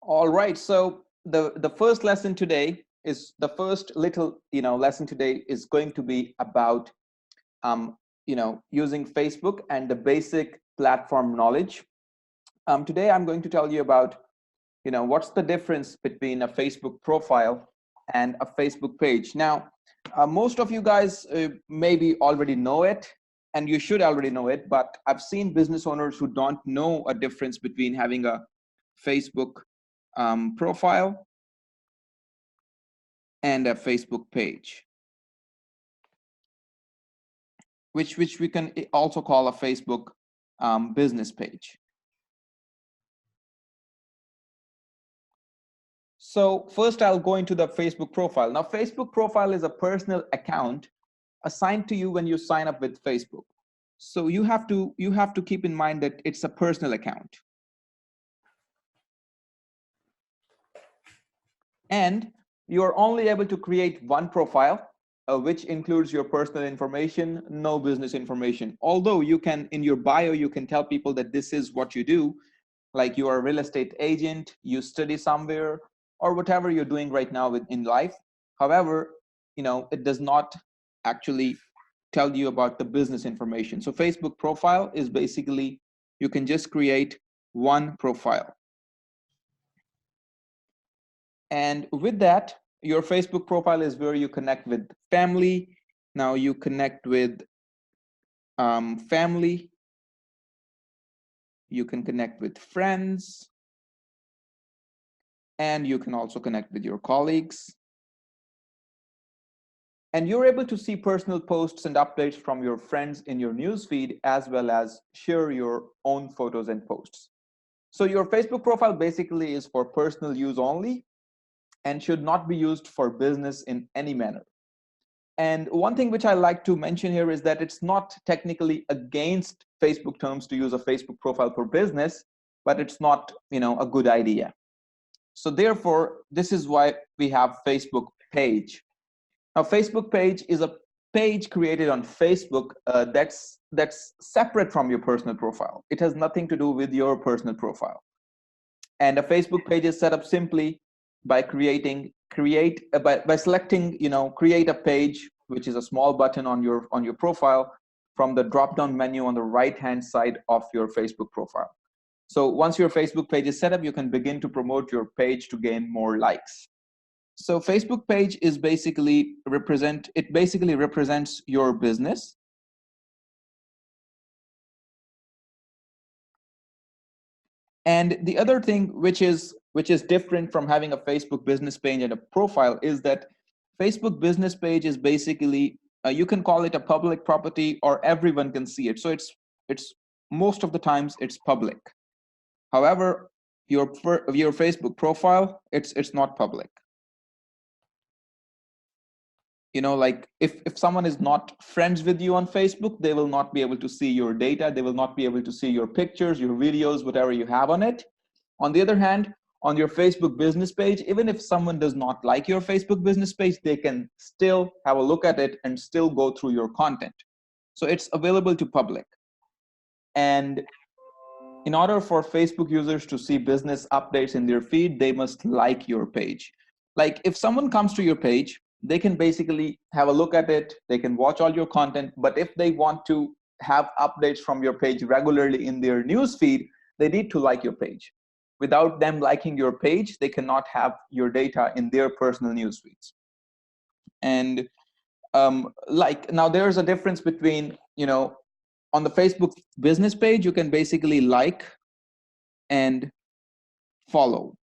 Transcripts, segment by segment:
All right. So the first lesson today is the first little lesson today is going to be about using Facebook and the basic platform knowledge. Today I'm going to tell you about what's the difference between a Facebook profile and a Facebook page. Now, most of you guys maybe already know it, and you should already know it, but I've seen business owners who don't know a difference between having a Facebook profile and a Facebook page, which we can also call a Facebook business page. So first I'll go into the Facebook profile. Now, Facebook profile is a personal account assigned to you when you sign up with Facebook. So you have to keep in mind that it's a personal account. And you're only able to create one profile, which includes your personal information, no business information. Although you can, in your bio, you can tell people that this is what you do, like you are a real estate agent, you study somewhere, or whatever you're doing right now in life. However, it does not actually tell you about the business information. So Facebook profile is basically, you can just create one profile. And with that, your Facebook profile is where you connect with family. Now you connect with family. You can connect with friends. And you can also connect with your colleagues. And you're able to see personal posts and updates from your friends in your newsfeed, as well as share your own photos and posts. So your Facebook profile basically is for personal use only and should not be used for business in any manner. And one thing which I like to mention here is that it's not technically against Facebook terms to use a Facebook profile for business, but it's not, a good idea. So therefore, this is why we have Facebook page. Now, Facebook page is a page created on Facebook that's separate from your personal profile. It has nothing to do with your personal profile. And a Facebook page is set up simply by by selecting, create a page, which is a small button on your profile from the drop-down menu on the right-hand side of your Facebook profile. So once your Facebook page is set up, you can begin to promote your page to gain more likes. So Facebook page is basically represents your business. And the other thing which is different from having a Facebook business page and a profile is that Facebook business page is basically, you can call it a public property or everyone can see it. So it's most of the times it's public. However, your Facebook profile, it's not public. Like if someone is not friends with you on Facebook, they will not be able to see your data. They will not be able to see your pictures, your videos, whatever you have on it. On the other hand, on your Facebook business page, even if someone does not like your Facebook business page, they can still have a look at it and still go through your content. So it's available to public. And in order for Facebook users to see business updates in their feed, they must like your page. Like if someone comes to your page, they can basically have a look at it, they can watch all your content, but if they want to have updates from your page regularly in their news feed, they need to like your page. Without them liking your page, they cannot have your data in their personal news feeds. And like now there's a difference between, on the Facebook business page, you can basically like and follow.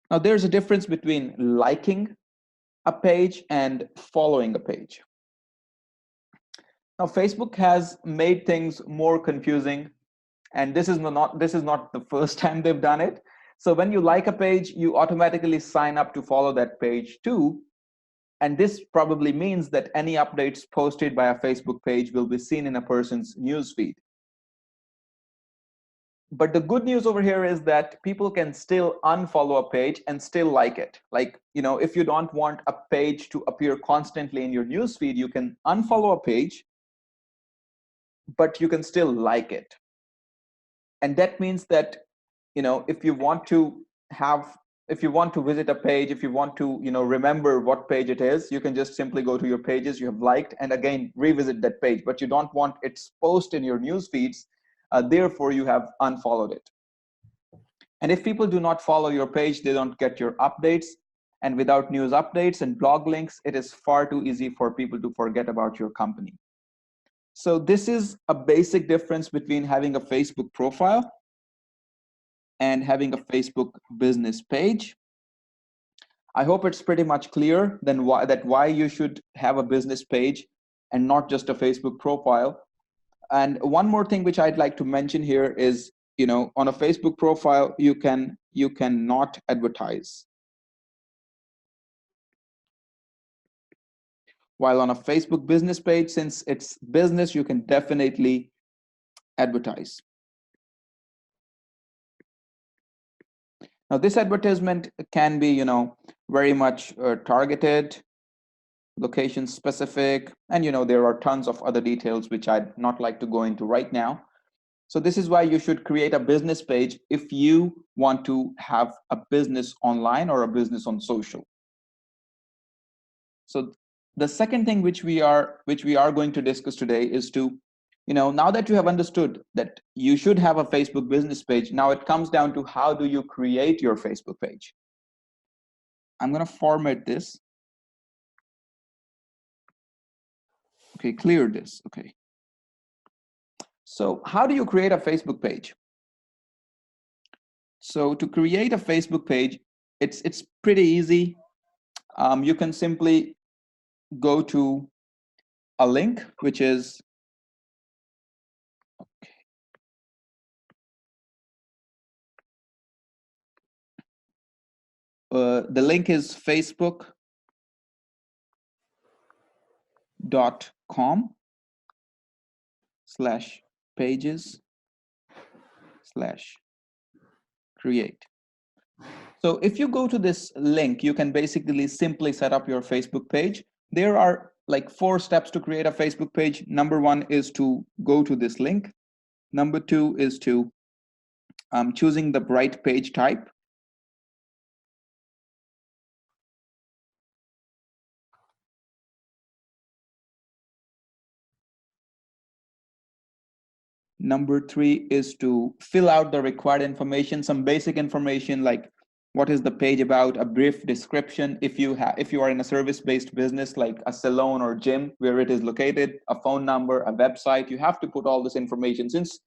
Now there's a difference between liking a page and following a page. Now Facebook has made things more confusing, and this is not the first time they've done it. So when you like a page, you automatically sign up to follow that page too. And this probably means that any updates posted by a Facebook page will be seen in a person's newsfeed. But the good news over here is that people can still unfollow a page and still like it. Like, if you don't want a page to appear constantly in your newsfeed, you can unfollow a page, but you can still like it. And that means that if you want to have, if you want to visit a page, if you want to, remember what page it is, you can just simply go to your pages you have liked and again revisit that page, but you don't want its post in your news feeds. Therefore, you have unfollowed it. And if people do not follow your page, they don't get your updates. And without news updates and blog links, it is far too easy for people to forget about your company. So this is a basic difference between having a Facebook profile and having a Facebook business page. I hope it's pretty much clear then why you should have a business page and not just a Facebook profile. And one more thing which I'd like to mention here is, on a Facebook profile, you cannot advertise. While on a Facebook business page, since it's business, you can definitely advertise. Now, this advertisement can be, very much targeted, location specific, and there are tons of other details which I'd not like to go into right now. So this is why you should create a business page if you want to have a business online or a business on social. So the second thing which we are going to discuss today is to, now that you have understood that you should have a Facebook business page, now it comes down to how do you create your Facebook page. I'm going to format this. Okay, clear this. Okay. So how do you create a Facebook page? So to create a Facebook page, it's pretty easy. You can simply go to a link, which is, okay. The link is facebook.com/pages/create. So if you go to this link, you can basically simply set up your Facebook page. There are like 4 steps to create a Facebook page. Number 1 is to go to this link. Number 2 is to choosing the right page type. Number 3 is to fill out the required information, some basic information like what is the page about, a brief description. If you are in a service-based business like a salon or gym, where it is located, a phone number, a website, you have to put all this information. Since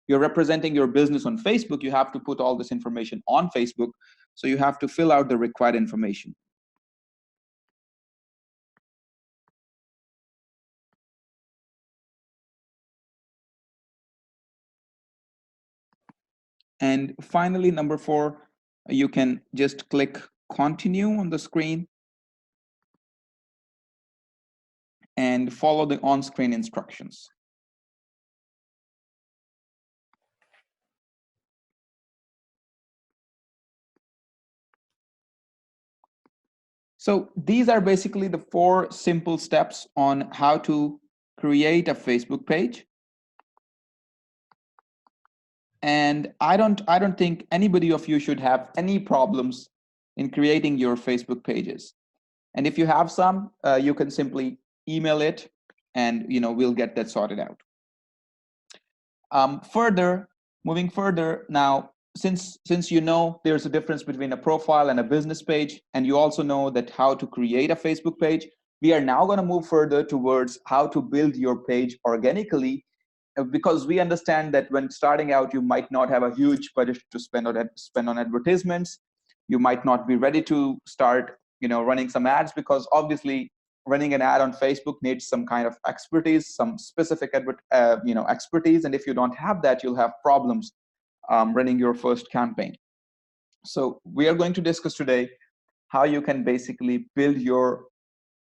you're representing your business on Facebook, you have to put all this information on Facebook. So you have to fill out the required information. And finally, number 4, you can just click continue on the screen and follow the on-screen instructions. So these are basically the 4 simple steps on how to create a Facebook page. And I don't think anybody of you should have any problems in creating your Facebook pages. And if you have some, you can simply email it and we'll get that sorted out. Moving further now, since there's a difference between a profile and a business page, and you also know that how to create a Facebook page, we are now going to move further towards how to build your page organically, because we understand that when starting out, you might not have a huge budget to spend on advertisements. You might not be ready to start running some ads, because obviously running an ad on Facebook needs some kind of expertise, some specific expertise, and if you don't have that, you'll have problems running your first campaign. So we are going to discuss today how you can basically build your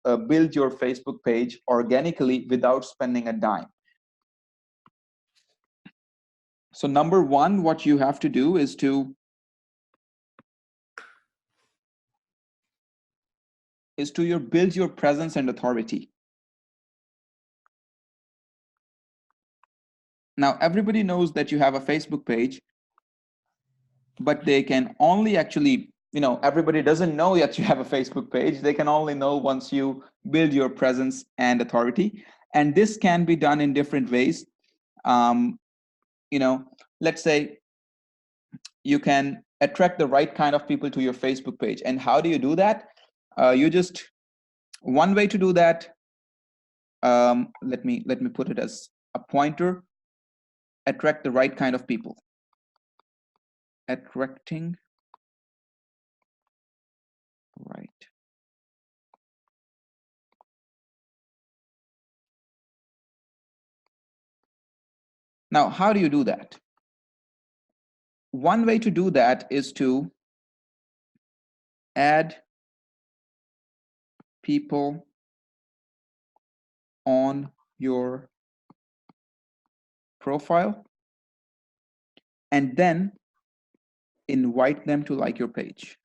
Facebook page organically without spending a dime. So number 1, what you have to do is to build your presence and authority. Now, everybody knows that you have a Facebook page, but they can only actually, everybody doesn't know that you have a Facebook page. They can only know once you build your presence and authority. And this can be done in different ways. um, let's say you can attract the right kind of people to your Facebook page. And how do you do that? You just, one way to do that, let me put it as a pointer: attract the right kind of people. Attracting right. Now, how do you do that? One way to do that is to add people on your profile and then invite them to like your page.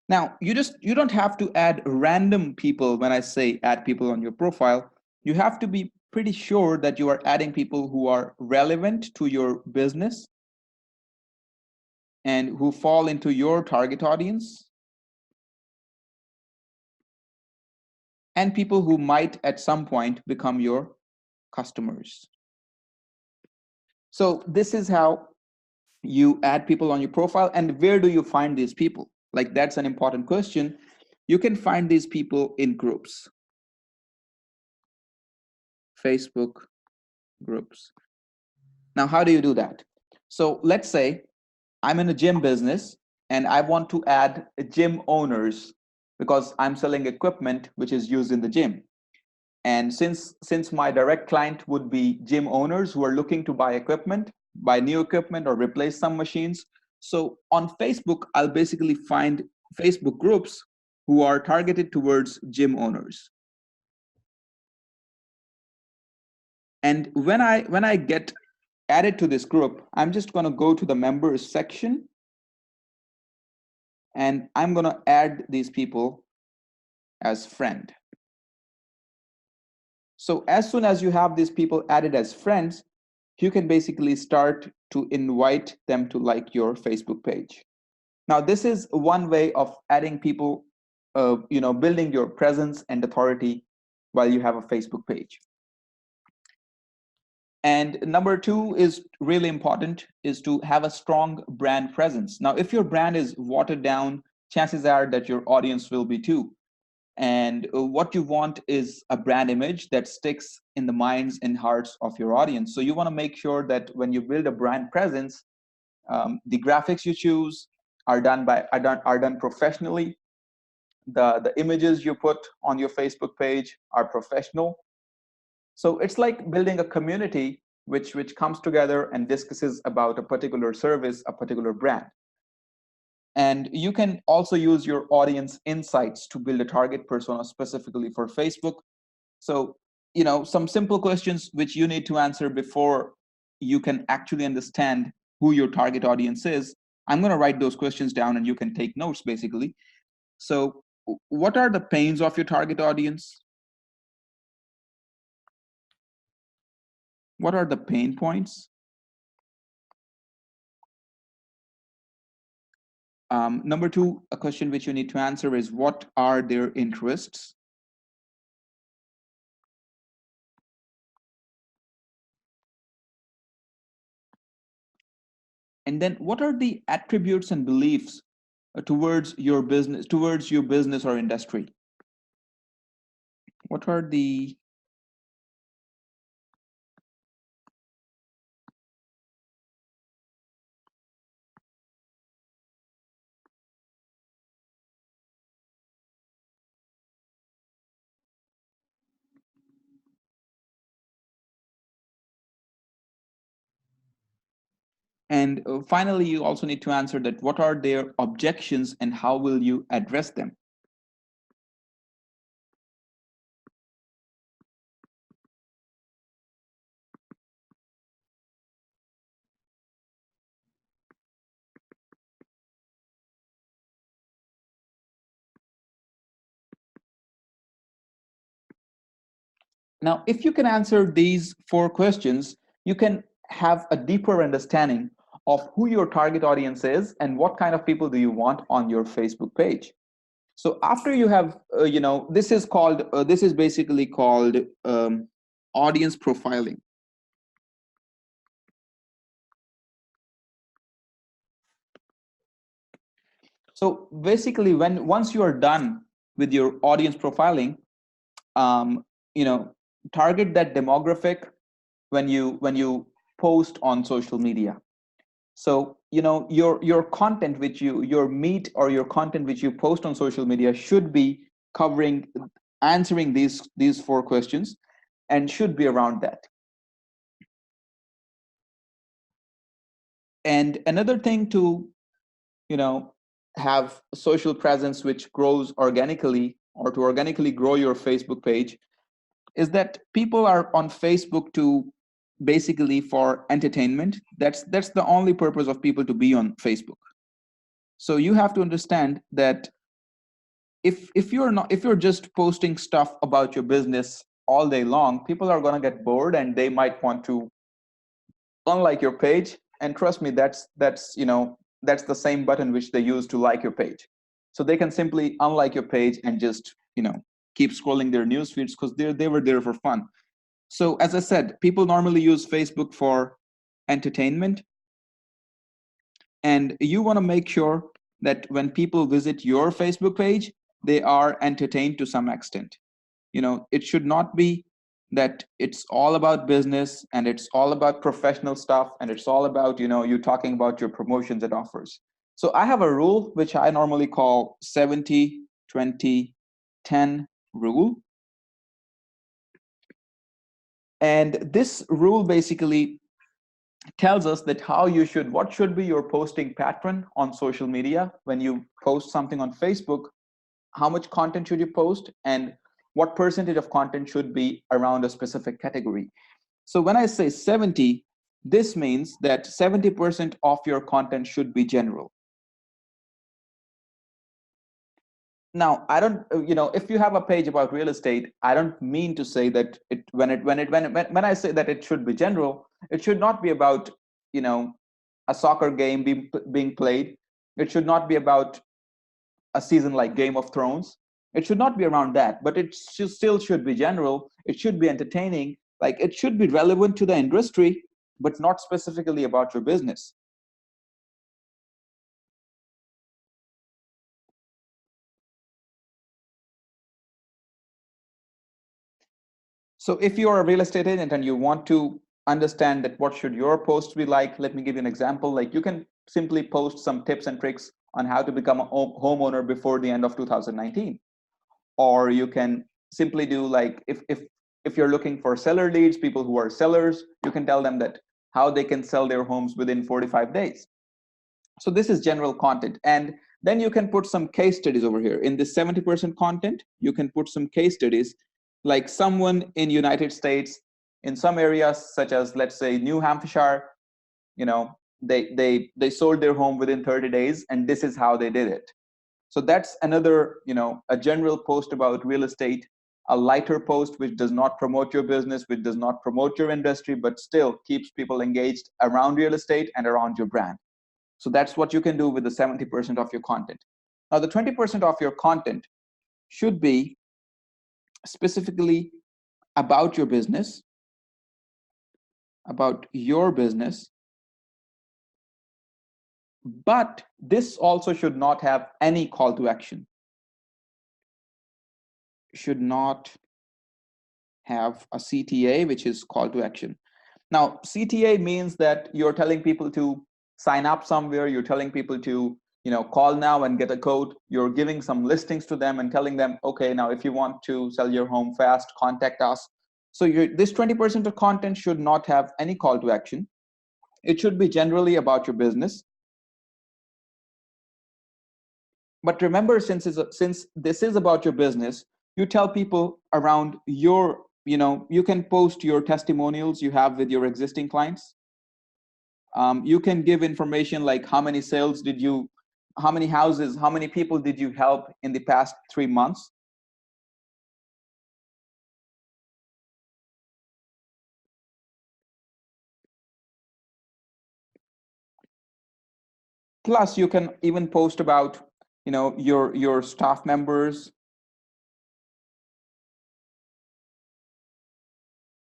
Now, you don't have to add random people. When I say add people on your profile, you have to be pretty sure that you are adding people who are relevant to your business and who fall into your target audience, and people who might at some point become your customers. So this is how you add people on your profile. And where do you find these people? Like, that's an important question. You can find these people in groups. Facebook groups. Now, how do you do that? So let's say I'm in a gym business and I want to add gym owners because I'm selling equipment which is used in the gym. And since my direct client would be gym owners who are looking to buy equipment, buy new equipment, or replace some machines. So on Facebook, I'll basically find Facebook groups who are targeted towards gym owners. And when I get added to this group, I'm just going to go to the members section and I'm going to add these people as friend. So as soon as you have these people added as friends, you can basically start to invite them to like your Facebook page. Now, this is one way of adding people, building your presence and authority while you have a Facebook page. And number two is really important, is to have a strong brand presence. Now, if your brand is watered down, chances are that your audience will be too. And what you want is a brand image that sticks in the minds and hearts of your audience. So you want to make sure that when you build a brand presence, the graphics you choose are done professionally. The images you put on your Facebook page are professional. So it's like building a community which comes together and discusses about a particular service, a particular brand. And you can also use your audience insights to build a target persona specifically for Facebook. So, some simple questions which you need to answer before you can actually understand who your target audience is. I'm going to write those questions down and you can take notes basically. So, what are the pains of your target audience? What are the pain points? Number two, a question which you need to answer is, what are their interests? And then what are the attributes and beliefs towards your business or industry? What are the and finally, you also need to answer that what are their objections and how will you address them? Now, if you can answer these 4 questions, you can have a deeper understanding of who your target audience is and what kind of people do you want on your Facebook page. So after you have, this is basically called audience profiling. So basically, once you are done with your audience profiling, um, you know, target that demographic when you post on social media. So your content which your meat or your content which you post on social media should be covering answering these 4 questions and should be around that. And another thing to you know have social presence which grows organically, or to organically grow your Facebook page, is that people are on Facebook to basically for entertainment. That's the only purpose of people to be on Facebook. So you have to understand that if you're just posting stuff about your business all day long, people are going to get bored and they might want to unlike your page. And trust me, that's the same button which they use to like your page. So they can simply unlike your page and just keep scrolling their news feeds because they were there for fun. So as I said, people normally use Facebook for entertainment, and you want to make sure that when people visit your Facebook page, they are entertained to some extent. It should not be that it's all about business and it's all about professional stuff and it's all about you talking about your promotions and offers. So I have a rule which I normally call 70-20-10 rule. And this rule basically tells us that what should be your posting pattern on social media. When you post something on Facebook, how much content should you post, and what percentage of content should be around a specific category. So when I say 70, this means that 70% of your content should be general. Now, I don't, if you have a page about real estate, I don't mean to say that when I say that it should be general, it should not be about, a soccer game being played. It should not be about a season like Game of Thrones. It should not be around that, but it still should be general. It should be entertaining. Like, it should be relevant to the industry, but not specifically about your business. So if you are a real estate agent and you want to understand that what should your post be like, let me give you an example. Like, you can simply post some tips and tricks on how to become a homeowner before the end of 2019. Or you can simply do, like, if you're looking for seller leads, people who are sellers, you can tell them that how they can sell their homes within 45 days. So this is general content. And then you can put some case studies over here. In this 70% content, you can put some case studies, like someone in United States, in some areas such as, let's say, New Hampshire, they sold their home within 30 days, and this is how they did it. So that's another, a general post about real estate, a lighter post which does not promote your business, which does not promote your industry, but still keeps people engaged around real estate and around your brand. So that's what you can do with the 70% of your content. Now, the 20% of your content should be specifically about your business, but this also should not have any call to action. Should not have a CTA, which is call to action. Now, CTA means that you're telling people to sign up somewhere, you're telling people to call now and get a code, you're giving some listings to them and telling them, okay, now if you want to sell your home fast, contact us. So this 20% of content should not have any call to action. It should be generally about your business. But remember, since this is about your business, you tell people around your, you can post your testimonials you have with your existing clients. You can give information like how many sales did you, how many houses, how many people did you help in the past 3 months? Plus, you can even post about, your staff members,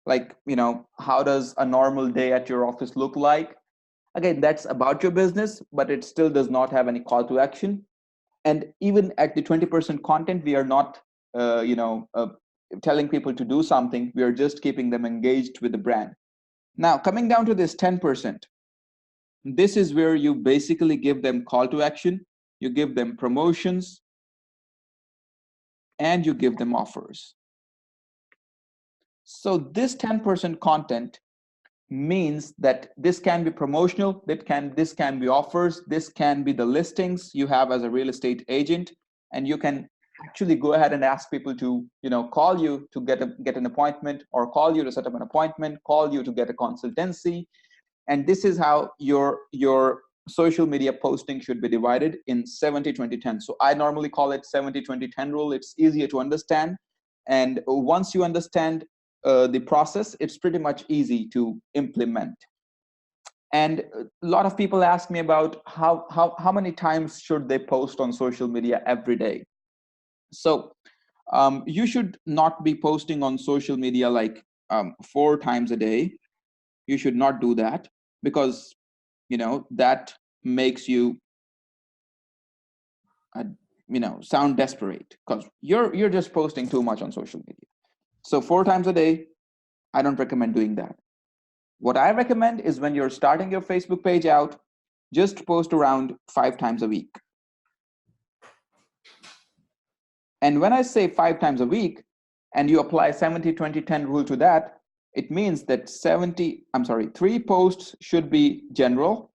like, how does a normal day at your office look like? Again, that's about your business, but it still does not have any call to action. And even at the 20% content, we are not, telling people to do something. We are just keeping them engaged with the brand. Now, coming down to this 10%, this is where you basically give them call to action, you give them promotions, and you give them offers. So this 10% content means that this can be promotional, this can be offers, this can be the listings you have as a real estate agent, and you can actually go ahead and ask people to, call you to get an appointment, or call you to set up an appointment, call you to get a consultancy. And this is how your social media posting should be divided in 70-20-10. So I normally call it 70-20-10 rule. It's easier to understand, and once you understand the process, it's pretty much easy to implement. And a lot of people ask me about how many times should they post on social media every day. So you should not be posting on social media like 4 times a day. You should not do that, because that makes you sound desperate, because you're just posting too much on social media. So 4 times a day, I don't recommend doing that. What I recommend is, when you're starting your Facebook page out, just post around 5 times a week. And when I say 5 times a week, and you apply 70-20-10 rule to that, it means that 3 posts should be general,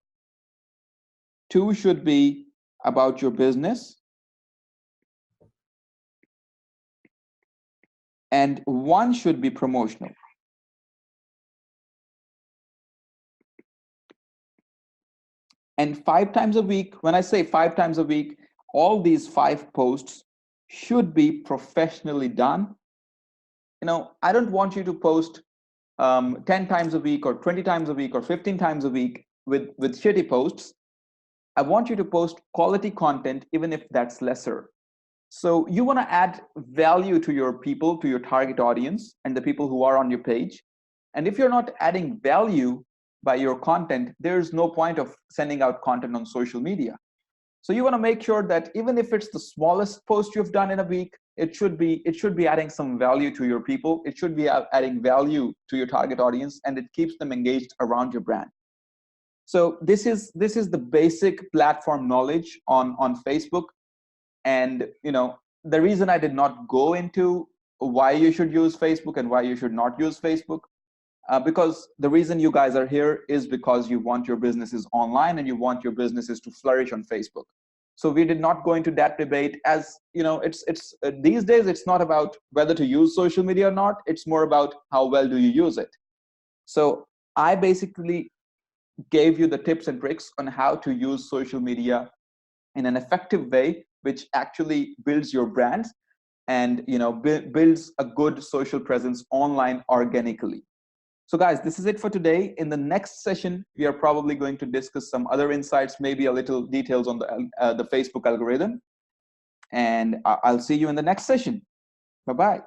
2 should be about your business, and 1 should be promotional. And 5 times a week, when I say 5 times a week, all these 5 posts should be professionally done. I don't want you to post 10 times a week, or 20 times a week, or 15 times a week with shitty posts. I want you to post quality content, even if that's lesser. So you want to add value to your people, to your target audience, and the people who are on your page. And if you're not adding value by your content, there's no point of sending out content on social media. So you want to make sure that even if it's the smallest post you've done in a week, it should be adding some value to your people. It should be adding value to your target audience, and it keeps them engaged around your brand. So this is the basic platform knowledge on Facebook. And the reason I did not go into why you should use Facebook and why you should not use Facebook, because the reason you guys are here is because you want your businesses online, and you want your businesses to flourish on Facebook. So we did not go into that debate. As it's these days, it's not about whether to use social media or not. It's more about how well do you use it. So I basically gave you the tips and tricks on how to use social media in an effective way, which actually builds your brand, and builds a good social presence online organically. So guys, this is it for today. In the next session, we are probably going to discuss some other insights, maybe a little details on the Facebook algorithm. And I'll see you in the next session. Bye-bye.